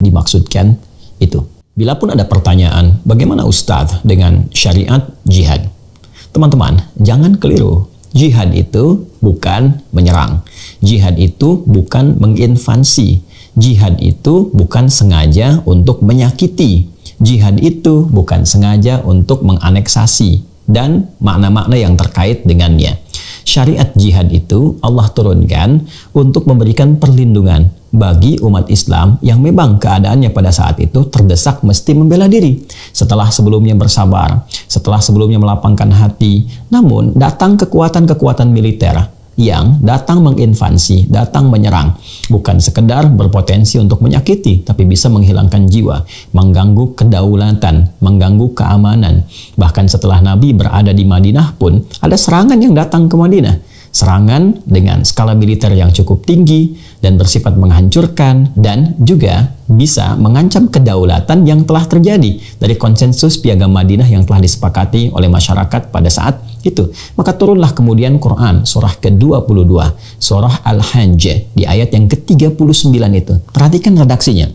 dimaksudkan itu. Bila pun ada pertanyaan, bagaimana Ustadz dengan syariat jihad? Teman-teman, jangan keliru. Jihad itu bukan menyerang. Jihad itu bukan menginvasi. Jihad itu bukan sengaja untuk menyakiti. Jihad itu bukan sengaja untuk menganeksasi dan makna-makna yang terkait dengannya. Syariat jihad itu Allah turunkan untuk memberikan perlindungan bagi umat Islam yang memang keadaannya pada saat itu terdesak mesti membela diri. Setelah sebelumnya bersabar, setelah sebelumnya melapangkan hati, namun datang kekuatan-kekuatan militer yang datang menginvasi, datang menyerang, bukan sekedar berpotensi untuk menyakiti, tapi bisa menghilangkan jiwa, mengganggu kedaulatan, mengganggu keamanan. Bahkan setelah Nabi berada di Madinah pun, ada serangan yang datang ke Madinah. Serangan dengan skala militer yang cukup tinggi dan bersifat menghancurkan dan juga bisa mengancam kedaulatan yang telah terjadi dari konsensus Piagam Madinah yang telah disepakati oleh masyarakat pada saat itu. Maka turunlah kemudian Quran surah ke-22, surah Al-Hajj di ayat yang ke-39 itu. Perhatikan redaksinya.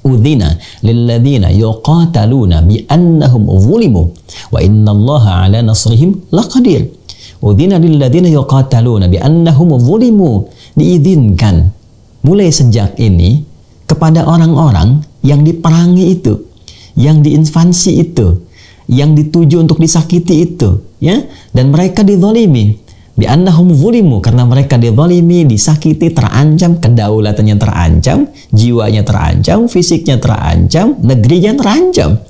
Udzina lilladzina yuqataluna bi annahum zulimu wa innallaha ala nasrihim laqadir. Udzina lilladzina yuqataluna bi annahum zulimu, diizinkan mulai sejak ini kepada orang-orang yang diperangi itu, yang diinvasi itu, yang dituju untuk disakiti itu, ya, dan mereka dizalimi. Bi annahum zulimu, karena mereka dizalimi, disakiti, terancam, kedaulatannya terancam, jiwanya terancam, fisiknya terancam, negerinya terancam.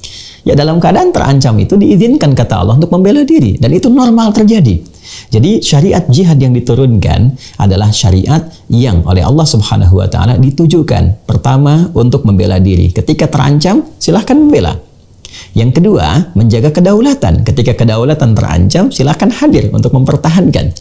Ya, dalam keadaan terancam itu diizinkan kata Allah untuk membela diri, dan itu normal terjadi. Jadi syariat jihad yang diturunkan adalah syariat yang oleh Allah Subhanahu wa taala ditujukan pertama untuk membela diri. Ketika terancam, silahkan membela. Yang kedua, menjaga kedaulatan. Ketika kedaulatan terancam, silahkan hadir untuk mempertahankan.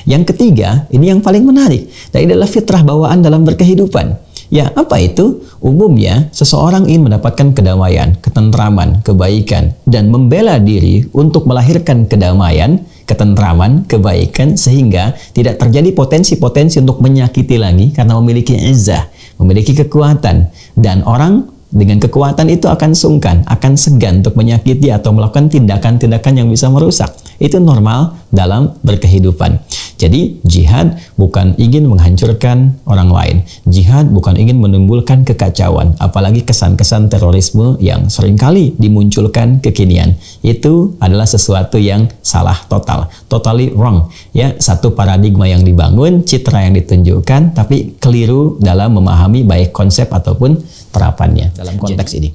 Yang ketiga, ini yang paling menarik, dan ini adalah fitrah bawaan dalam berkehidupan. Ya, apa itu? Umumnya, seseorang ingin mendapatkan kedamaian, ketentraman, kebaikan, dan membela diri untuk melahirkan kedamaian, ketentraman, kebaikan, sehingga tidak terjadi potensi-potensi untuk menyakiti lagi karena memiliki izzah, memiliki kekuatan, dan orang dengan kekuatan itu akan sungkan, akan segan untuk menyakiti atau melakukan tindakan-tindakan yang bisa merusak. Itu normal dalam berkehidupan. Jadi jihad bukan ingin menghancurkan orang lain. Jihad bukan ingin menimbulkan kekacauan, apalagi kesan-kesan terorisme yang seringkali dimunculkan kekinian. Itu adalah sesuatu yang salah total, totally wrong. Ya, satu paradigma yang dibangun, citra yang ditunjukkan, tapi keliru dalam memahami baik konsep ataupun terapannya dalam konteks ini.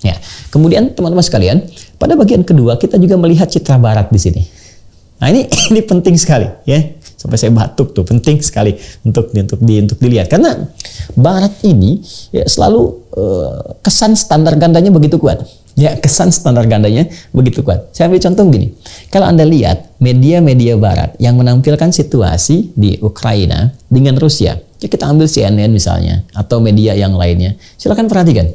Ya, kemudian teman-teman sekalian, pada bagian kedua kita juga melihat citra barat di sini. Nah, ini penting sekali, ya. Sampai saya batuk tuh, penting sekali untuk dilihat, karena barat ini ya selalu kesan standar gandanya begitu kuat. Ya, kesan standar gandanya begitu kuat. Saya ambil contoh begini. Kalau Anda lihat media-media barat yang menampilkan situasi di Ukraina dengan Rusia, ya kita ambil CNN misalnya, atau media yang lainnya, silakan perhatikan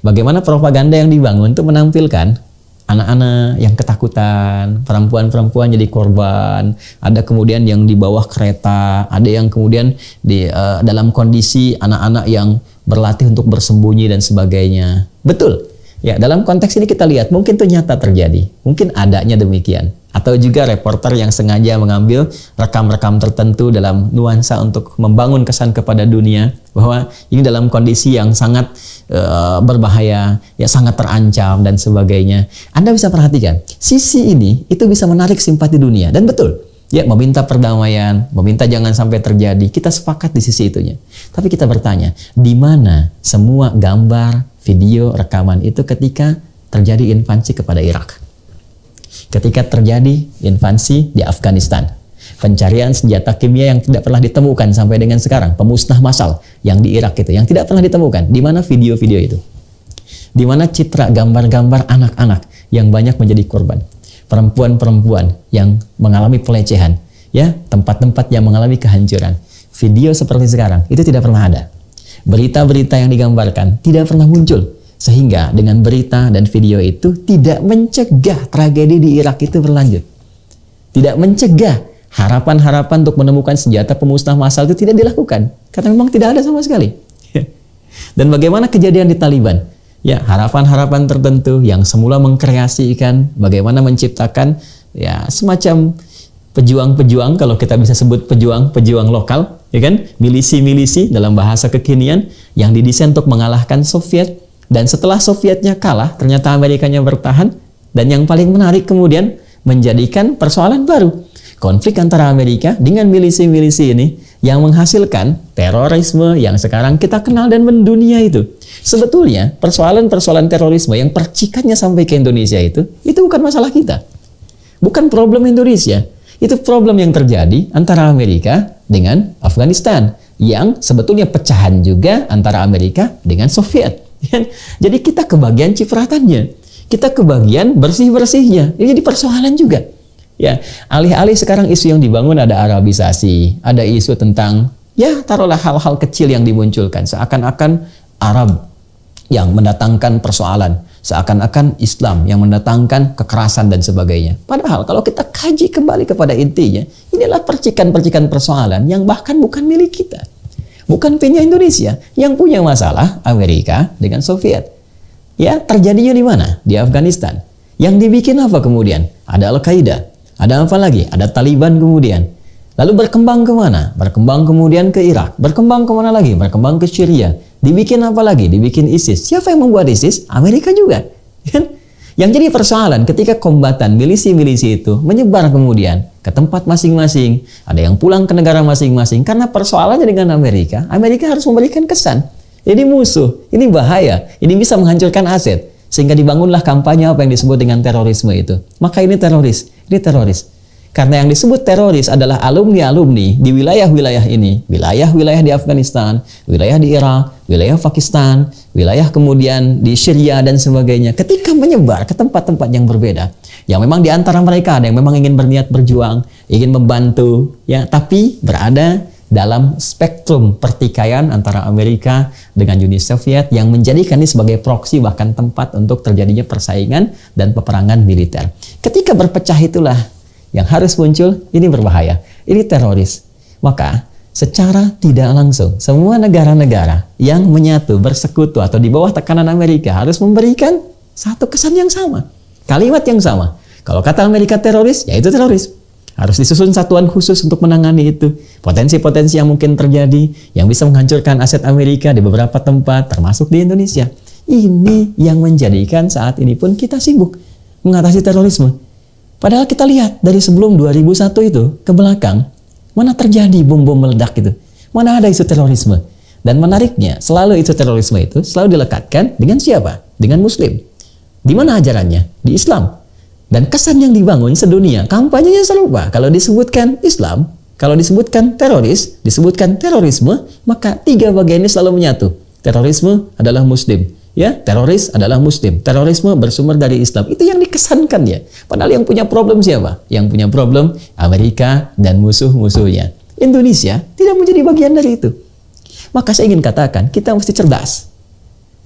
bagaimana propaganda yang dibangun untuk menampilkan anak-anak yang ketakutan, perempuan-perempuan jadi korban, ada kemudian yang di bawah kereta, ada yang kemudian di dalam kondisi anak-anak yang berlatih untuk bersembunyi dan sebagainya. Betul. Ya, dalam konteks ini kita lihat mungkin itu nyata terjadi, mungkin adanya demikian, atau juga reporter yang sengaja mengambil rekam-rekam tertentu dalam nuansa untuk membangun kesan kepada dunia bahwa ini dalam kondisi yang sangat berbahaya, ya sangat terancam dan sebagainya. Anda bisa perhatikan sisi ini itu bisa menarik simpati dunia, dan betul. Ya, meminta perdamaian, meminta jangan sampai terjadi. Kita sepakat di sisi itunya. Tapi kita bertanya, di mana semua gambar, video, rekaman itu ketika terjadi invasi kepada Irak? Ketika terjadi invasi di Afghanistan, pencarian senjata kimia yang tidak pernah ditemukan sampai dengan sekarang, pemusnah massal yang di Irak itu, yang tidak pernah ditemukan. Di mana video-video itu? Di mana citra gambar-gambar anak-anak yang banyak menjadi korban? Perempuan-perempuan yang mengalami pelecehan, ya, tempat-tempat yang mengalami kehancuran. Video seperti sekarang itu tidak pernah ada. Berita-berita yang digambarkan tidak pernah muncul, sehingga dengan berita dan video itu tidak mencegah tragedi di Irak itu berlanjut. Tidak mencegah harapan-harapan untuk menemukan senjata pemusnah massal itu tidak dilakukan, karena memang tidak ada sama sekali. Dan bagaimana kejadian di Taliban? Ya, harapan-harapan tertentu yang semula mengkreasikan bagaimana menciptakan ya semacam pejuang-pejuang, kalau kita bisa sebut pejuang-pejuang lokal, ya kan? Milisi-milisi dalam bahasa kekinian yang didesain untuk mengalahkan Soviet. Dan setelah Sovietnya kalah, ternyata Amerikanya bertahan. Dan yang paling menarik kemudian menjadikan persoalan baru. Konflik antara Amerika dengan milisi-milisi ini yang menghasilkan terorisme yang sekarang kita kenal dan mendunia itu. Sebetulnya persoalan-persoalan terorisme yang percikannya sampai ke Indonesia itu bukan masalah kita. Bukan problem Indonesia. Itu problem yang terjadi antara Amerika dengan Afghanistan. Yang sebetulnya pecahan juga antara Amerika dengan Soviet. Jadi kita kebagian cipratannya. Kita kebagian bersih-bersihnya. Ini jadi persoalan juga. Ya, alih-alih sekarang isu yang dibangun ada Arabisasi, ada isu tentang, ya taruhlah hal-hal kecil yang dimunculkan. Seakan-akan Arab yang mendatangkan persoalan, seakan-akan Islam yang mendatangkan kekerasan dan sebagainya. Padahal kalau kita kaji kembali kepada intinya, inilah percikan-percikan persoalan yang bahkan bukan milik kita. Bukan punya Indonesia, yang punya masalah Amerika dengan Soviet. Ya, terjadinya di mana? Di Afghanistan. Yang dibikin apa kemudian? Ada Al-Qaeda. Ada apa lagi? Ada Taliban kemudian. Lalu berkembang kemana? Berkembang kemudian ke Irak. Berkembang kemana lagi? Berkembang ke Syria. Dibikin apa lagi? Dibikin ISIS. Siapa yang membuat ISIS? Amerika juga. Yang jadi persoalan ketika kombatan milisi-milisi itu menyebar kemudian ke tempat masing-masing. Ada yang pulang ke negara masing-masing. Karena persoalannya dengan Amerika, Amerika harus memberikan kesan. Ini musuh, ini bahaya, ini bisa menghancurkan aset. Sehingga dibangunlah kampanye apa yang disebut dengan terorisme itu. Maka ini teroris, ini teroris. Karena yang disebut teroris adalah alumni-alumni di wilayah-wilayah ini. Wilayah-wilayah di Afghanistan, wilayah di Irak, wilayah Pakistan, wilayah kemudian di Syria dan sebagainya. Ketika menyebar ke tempat-tempat yang berbeda. Yang memang di antara mereka ada yang memang ingin berniat berjuang, ingin membantu, ya, tapi berada dalam spektrum pertikaian antara Amerika dengan Uni Soviet yang menjadikan ini sebagai proksi bahkan tempat untuk terjadinya persaingan dan peperangan militer. Ketika berpecah itulah yang harus muncul, ini berbahaya, ini teroris. Maka secara tidak langsung semua negara-negara yang menyatu, bersekutu atau di bawah tekanan Amerika harus memberikan satu kesan yang sama, kalimat yang sama. Kalau kata Amerika teroris, ya itu teroris. Harus disusun satuan khusus untuk menangani itu. Potensi-potensi yang mungkin terjadi, yang bisa menghancurkan aset Amerika di beberapa tempat, termasuk di Indonesia. Ini yang menjadikan saat ini pun kita sibuk mengatasi terorisme. Padahal kita lihat dari sebelum 2001 itu ke belakang, mana terjadi bom-bom meledak itu. Mana ada isu terorisme. Dan menariknya, selalu isu terorisme itu selalu dilekatkan dengan siapa? Dengan Muslim. Di mana ajarannya? Di Islam. Dan kesan yang dibangun sedunia, kampanyenya serupa. Kalau disebutkan Islam, kalau disebutkan teroris, disebutkan terorisme, maka tiga bagian ini selalu menyatu. Terorisme adalah Muslim. Ya, teroris adalah Muslim. Terorisme bersumber dari Islam. Itu yang dikesankan ya. Padahal yang punya problem siapa? Yang punya problem Amerika dan musuh-musuhnya. Indonesia tidak menjadi bagian dari itu. Maka saya ingin katakan, kita mesti cerdas.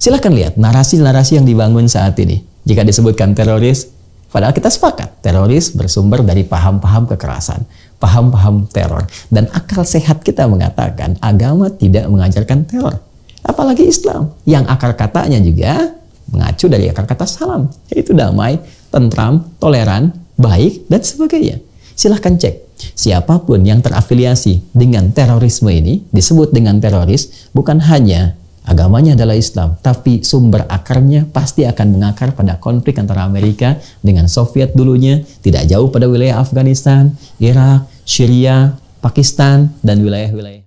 Silahkan lihat narasi-narasi yang dibangun saat ini. Jika disebutkan teroris, padahal kita sepakat, teroris bersumber dari paham-paham kekerasan, paham-paham teror. Dan akal sehat kita mengatakan agama tidak mengajarkan teror. Apalagi Islam, yang akar katanya juga mengacu dari akar kata salam, yaitu damai, tentram, toleran, baik, dan sebagainya. Silahkan cek, siapapun yang terafiliasi dengan terorisme ini, disebut dengan teroris, bukan hanya agamanya adalah Islam, tapi sumber akarnya pasti akan mengakar pada konflik antara Amerika dengan Soviet dulunya, tidak jauh pada wilayah Afghanistan, Irak, Syria, Pakistan, dan wilayah-wilayah